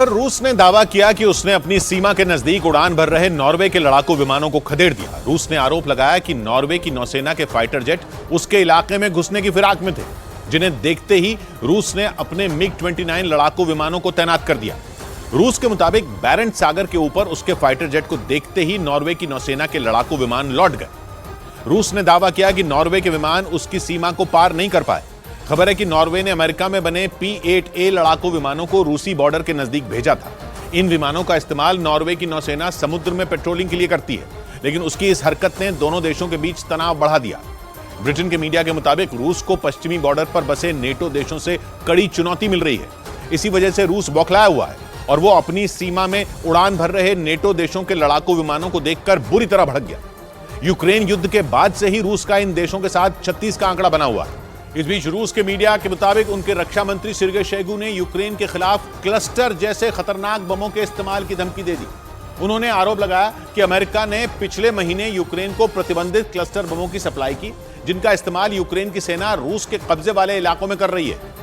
रूस ने दावा किया कि उसने अपनी सीमा के नजदीक उड़ान भर रहे नॉर्वे के लड़ाकू विमानों को खदेड़ दिया। रूस ने आरोप लगाया कि नॉर्वे की नौसेना के फाइटर जेट उसके इलाके में घुसने की फिराक में थे, जिन्हें देखते ही रूस ने अपने मिग-29 लड़ाकू विमानों को तैनात कर दिया। रूस के मुताबिक बैरेंट सागर के ऊपर उसके फाइटर जेट को देखते ही नॉर्वे की नौसेना के लड़ाकू विमान लौट गए। रूस ने दावा किया कि नॉर्वे के विमान उसकी सीमा को पार नहीं कर पाए। खबर है कि नॉर्वे ने अमेरिका में बने P-8A लड़ाकू विमानों को रूसी बॉर्डर के नजदीक भेजा था। इन विमानों का इस्तेमाल नॉर्वे की नौसेना समुद्र में पेट्रोलिंग के लिए करती है, लेकिन उसकी इस हरकत ने दोनों देशों के बीच तनाव बढ़ा दिया। ब्रिटेन के मीडिया के मुताबिक रूस को पश्चिमी बॉर्डर पर बसे नेटो देशों से कड़ी चुनौती मिल रही है। इसी वजह से रूस बौखलाया हुआ है और वो अपनी सीमा में उड़ान भर रहे नेटो देशों के लड़ाकू विमानों को देखकर बुरी तरह भड़क गया। यूक्रेन युद्ध के बाद से ही रूस का इन देशों के साथ 36 का आंकड़ा बना हुआ है। इस बीच रूस के मीडिया के मुताबिक उनके रक्षा मंत्री सर्गेई शोइगु ने यूक्रेन के खिलाफ क्लस्टर जैसे खतरनाक बमों के इस्तेमाल की धमकी दे दी। उन्होंने आरोप लगाया कि अमेरिका ने पिछले महीने यूक्रेन को प्रतिबंधित क्लस्टर बमों की सप्लाई की, जिनका इस्तेमाल यूक्रेन की सेना रूस के कब्जे वाले इलाकों में कर रही है।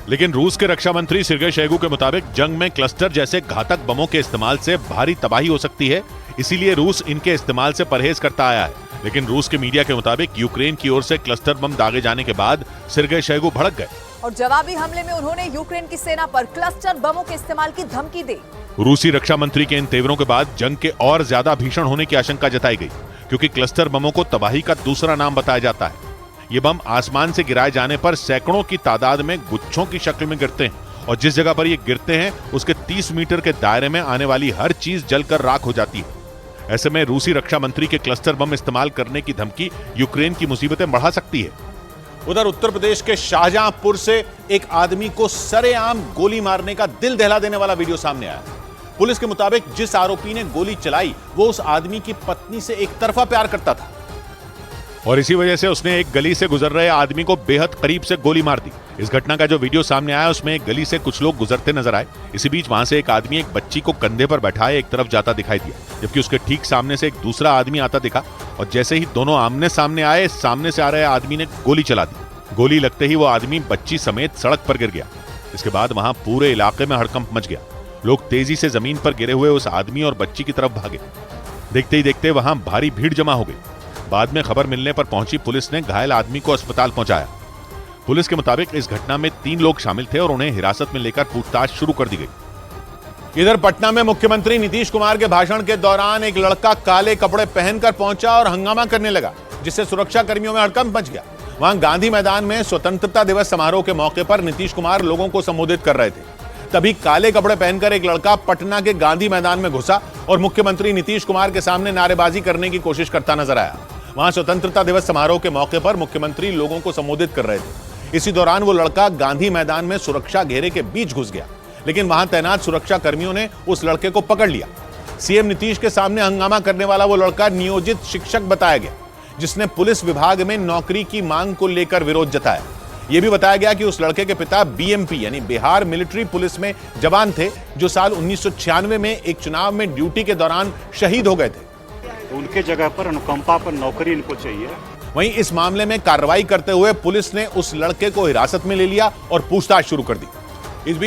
लेकिन रूस के रक्षा मंत्री सर्गेई शोइगु के मुताबिक जंग में क्लस्टर जैसे घातक बमों के इस्तेमाल से भारी तबाही हो सकती है, इसीलिए रूस इनके इस्तेमाल से परहेज करता आया है। लेकिन रूस के मीडिया के मुताबिक यूक्रेन की ओर से क्लस्टर बम दागे जाने के बाद सर्गेई शोइगु भड़क गए और जवाबी हमले में उन्होंने यूक्रेन की सेना पर क्लस्टर बमों के इस्तेमाल की धमकी दी। रूसी रक्षा मंत्री के इन तेवरों के बाद जंग के और ज्यादा भीषण होने की आशंका जताई गई, क्योंकि क्लस्टर बमों को तबाही का दूसरा नाम बताया जाता है। ये बम आसमान से गिराए जाने पर सैकड़ों की तादाद में गुच्छों की शक्ल में गिरते हैं और जिस जगह पर ये गिरते हैं उसके 30 मीटर के दायरे में आने वाली हर चीज जलकर राख हो जाती है। ऐसे में रूसी रक्षा मंत्री के क्लस्टर बम इस्तेमाल करने की धमकी यूक्रेन की मुसीबतें बढ़ा सकती है। उधर उत्तर प्रदेश के शाहजहांपुर से एक आदमी को सरेआम गोली मारने का दिल दहला देने वाला वीडियो सामने आया। पुलिस के मुताबिक जिस आरोपी ने गोली चलाई वो उस आदमी की पत्नी से एक तरफा प्यार करता था और इसी वजह से उसने एक गली से गुजर रहे आदमी को बेहद करीब से गोली मार दी। इस घटना का जो वीडियो सामने आया उसमें एक गली से कुछ लोग गुजरते नजर आए। इसी बीच वहां से एक आदमी एक बच्ची को कंधे पर बैठाए एक तरफ जाता दिखाई दिया, जबकि उसके ठीक सामने से एक दूसरा आदमी आता दिखा और जैसे ही दोनों आमने सामने आए, सामने से आ रहे आदमी ने गोली चला दी। गोली लगते ही वो आदमी बच्ची समेत सड़क पर गिर गया। इसके बाद वहां पूरे इलाके में हड़कंप मच गया। लोग तेजी से जमीन पर गिरे हुए उस आदमी और बच्ची की तरफ भागे। देखते ही देखते वहां भारी भीड़ जमा हो गई। बाद में खबर मिलने पर पहुंची पुलिस ने घायल आदमी को अस्पताल पहुंचाया। पुलिस के मुताबिक इस घटना में 3 लोग शामिल थे और उन्हें हिरासत में लेकर पूछताछ शुरू कर दी गई। इधर पटना में मुख्यमंत्री नीतीश कुमार के भाषण के दौरान एक लड़का काले कपड़े पहनकर पहुंचा और हंगामा करने लगा, जिससे सुरक्षा कर्मियों में हड़कंप मच गया। वहां गांधी मैदान में स्वतंत्रता दिवस समारोह के मौके पर नीतीश कुमार लोगों को संबोधित कर रहे थे। तभी काले कपड़े पहनकर एक लड़का पटना के गांधी मैदान में घुसा और मुख्यमंत्री नीतीश कुमार के सामने नारेबाजी करने की कोशिश करता नजर आया। वहां स्वतंत्रता दिवस समारोह के मौके पर मुख्यमंत्री लोगों को संबोधित कर रहे थे। इसी दौरान वो लड़का गांधी मैदान में सुरक्षा घेरे के बीच घुस गया, लेकिन वहां तैनात सुरक्षा कर्मियों ने उस लड़के को पकड़ लिया। सीएम नीतीश के सामने हंगामा करने वाला वो लड़का नियोजित शिक्षक बताया गया, जिसने पुलिस विभाग में नौकरी की मांग को लेकर विरोध जताया। यह भी बताया गया कि उस लड़के के पिता बीएमपी यानी बिहार मिलिट्री पुलिस में जवान थे, जो साल 1996 में एक चुनाव में ड्यूटी के दौरान शहीद हो गए थे। उनके जगह पर अनुकंपा पर नौकरी इनको चाहिए। वहीं इस मामले में कार्रवाई करते हुए पुलिस ने उस लड़के को हिरासत में ले लिया और पूछताछ शुरू कर दी। इस बीच